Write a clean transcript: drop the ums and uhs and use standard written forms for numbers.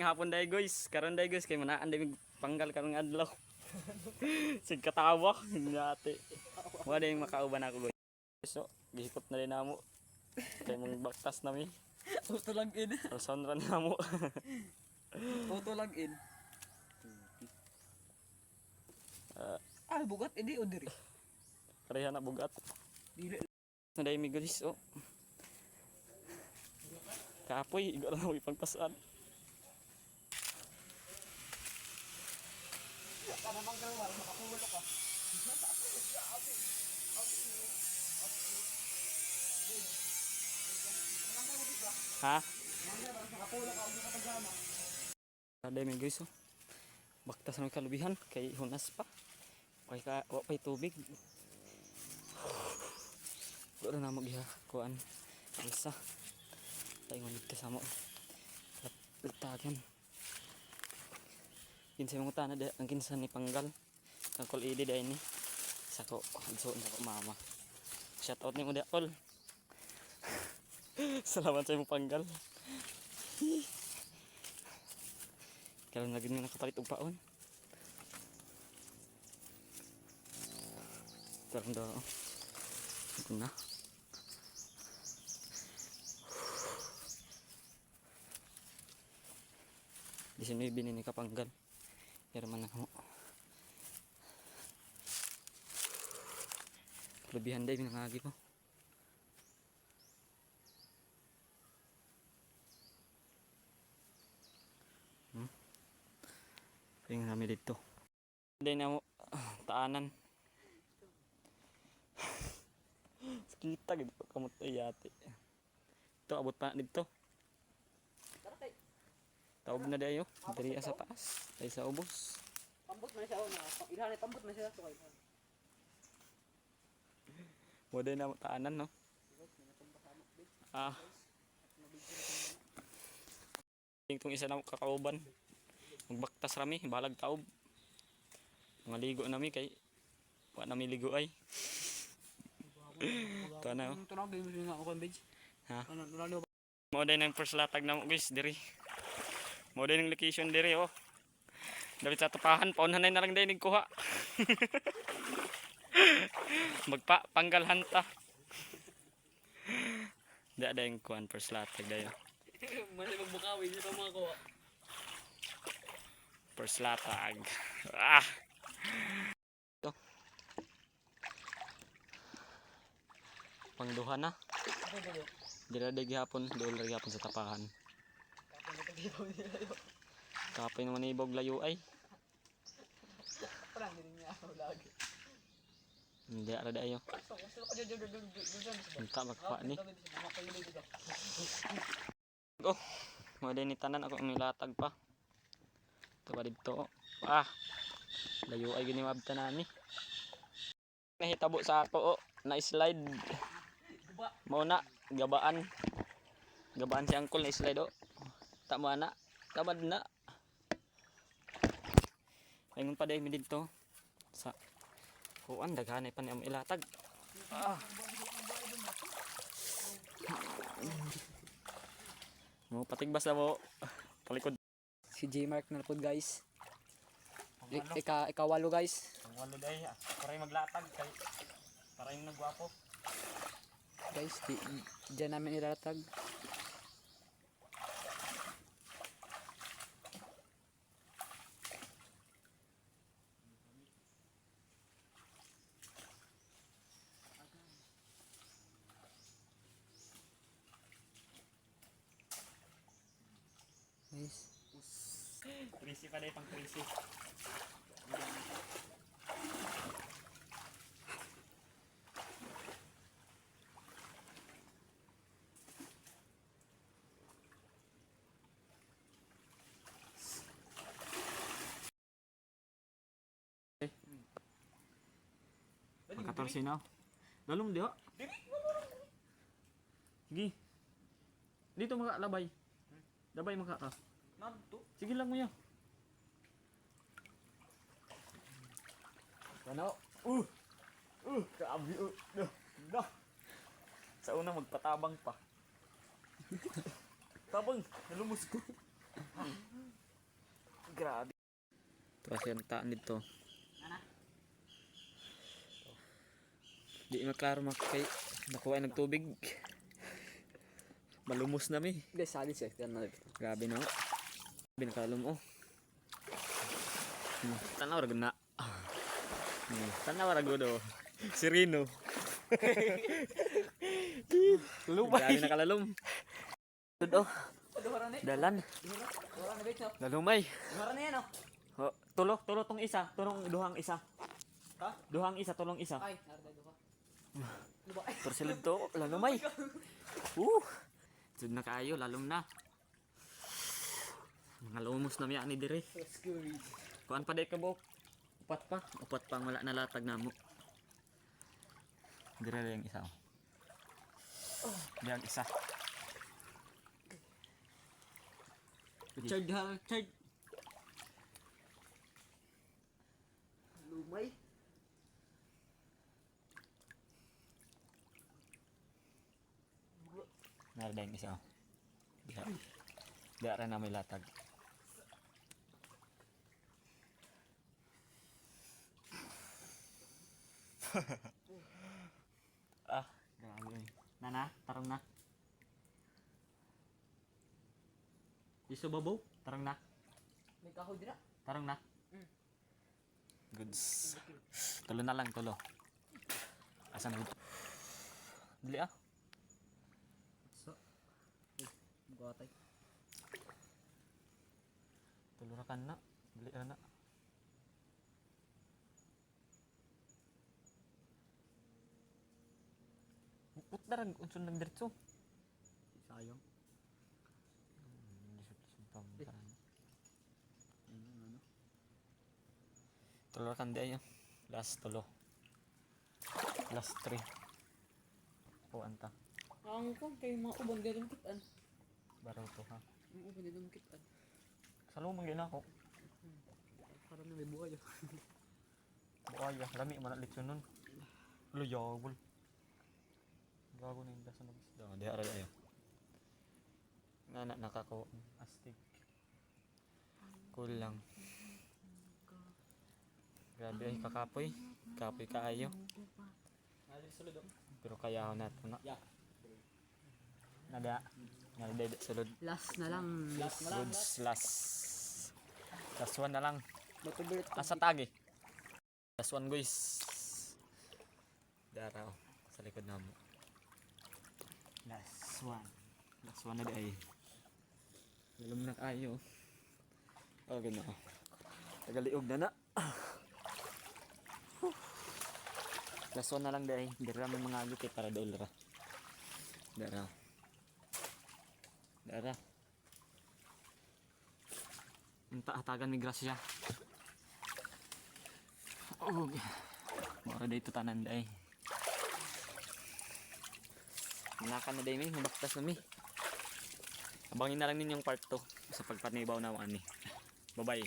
Maayong hapon day guys. Karon day guys kay manaan day panggal karong adlaw. Sig katawa ngati. Wa day makauban ako guys. So, gihikot na rin namo. Kay mong baktas nami. Auto log in. Sound ran namo. Auto log in. Bugat edi o diri. Pareha na bugat. Dili. Na day mi guys oh. Kapoy igo lang mo ipagpasan. Kanamang kalawar makapulo ka. Ha? Ada mi guys oh. Baktas na kalubihan kay hunas pa. Wa pay tubig. Wala na maghiha kuan. Isa. Tayo ngunit kasama. Litagan. Kinsa mong tanah de ang kinsa ni panggal. Ang kol idi day ni. Sako adso na ko mama. Shout out ni mo de all. Salamat sa imong panggal. Kaya naging nga nakapalit og paon. Tarong daw. Ito na. Di sini binini kapanggal. Pero man ako. Lebihan day binangagi po. Tingnan kami dito. Day na mo taanan. Kita gitu kamot yate. Ito abot pa dito. Taob na dayo, diri sa taas, ay sa ubos. Pambot man siya na. Ilhan pambot man siya so kay. Wala na taanan no. Itong isa na kakauban. Magbaktas rami, balag taob. Mga ligo nami kay wa nami ligo ay. Ito na oh. Tunog gyud nga ako pambage. Ha? Ano Mo day nang first latag na mo guys diri. Mo day ng location diri oh. Dapat sa tapahan paunhanay na lang day nigkuha. Magpa panggalhan ta. Da yung kuan first latag dayo. Mali magbukawi dito mga ko. First latag. Ah. Ito. Pangduha na. Dira day gihapon, dool ra gihapon sa tapahan. Kapay naman ibog layo ay. Parang din niya ako lagi. Hindi ara dayo. Unta magpa ni. Oh, mo din ni tanan ako nilatag pa. Ito pa dito. Ah. Layo ay gini mabta nani. Nahitabo sa ato oh, na slide. Mao na gabaan. Gabaan si angkol na slide oh. Tama na. Tamad na. Ayun pa day mi dito sa kuan daghanay pa ni am ilatag. Ah. Mo patigbas na mo. Palikod. Si J Mark na pod guys. Ikawalo guys. Ang walo day paray maglatag kay paray nagwapo. Guys, diyan namin ilatag. Guys, Trisi pa day pang trisi. Makatorsi na. Dalong diha. Sige. Dito makalabay. Labay maka ka. nanto. Sige lang mo yan. Ano? Grabe. Dah. Sa una magpatabang pa. Tabang, nalumos ko. pasyentahan dito. Di maklaro makay nakuha ng tubig. Malumos na mi. Guys, salis eh. Tignan natin. Grabe na. Binakalom oh. Tanaw ra guna. Tanaw ra gudo. Si Rino. Lumay. Grabe na kalalom. Tudo. Dalan. Lalumay. Mara na yan oh. Oh, tulo tong isa, duhang isa. Ha? Duhang isa, tulong isa. Ay, narda ko. Diba? Persilid to, lalumay. Sud na kayo, lalom na. Mga lumos na miya ni dire. Kuan pa day ka buok. Upat pa ang wala na latag namo. Dire yung isa. Diyan isa. Charge. Lumay. Narda yung isa. Diyan na may latag. Grabe. Nana, tarong na. Iso babaw, tarong na. May kahoy dira. Tarong na. Goods. Tulo na lang, tulo. Asan na? Dili ah. So. Buhatay. Tulo ra kan na. Dili ra na. Put darag unsun lang diretso. Sayang. Tulo ra kan di ayo. Last tulo. Last 3. Kuan ta. Ang kung kay mga ubang dirong kitan. Baraw to ha. Ang ubang dirong kitan. Sa lumang gina ko. Parang na may buhay. Buaya, lami man lechon nun. Luyagol. Gago na yung dasan ng isda. Di aral ayo. Nga nakako astig. Kulang. Grabe ay kakapoy. Kapoy kaayo. Pero kaya ako nato na. Nada. Nada sulod. Last na lang. Goods last. Last one na lang. Matubert. Asa tagi. Last one guys. Daraw sa likod namo. Last one. Last one na di ay. Lalom na kayo. Oh, gano'n. Tagaliog na na. Last one na lang di ay. Dara may mga agit para doon ra. Dara. Unta hatagan ni Gracia. Oh. Mora dito tanan di ay. Malakan na day may, mabaktas na may. Abangin na lang ninyong part 2 sa pagpanibaw na ani. Bye-bye.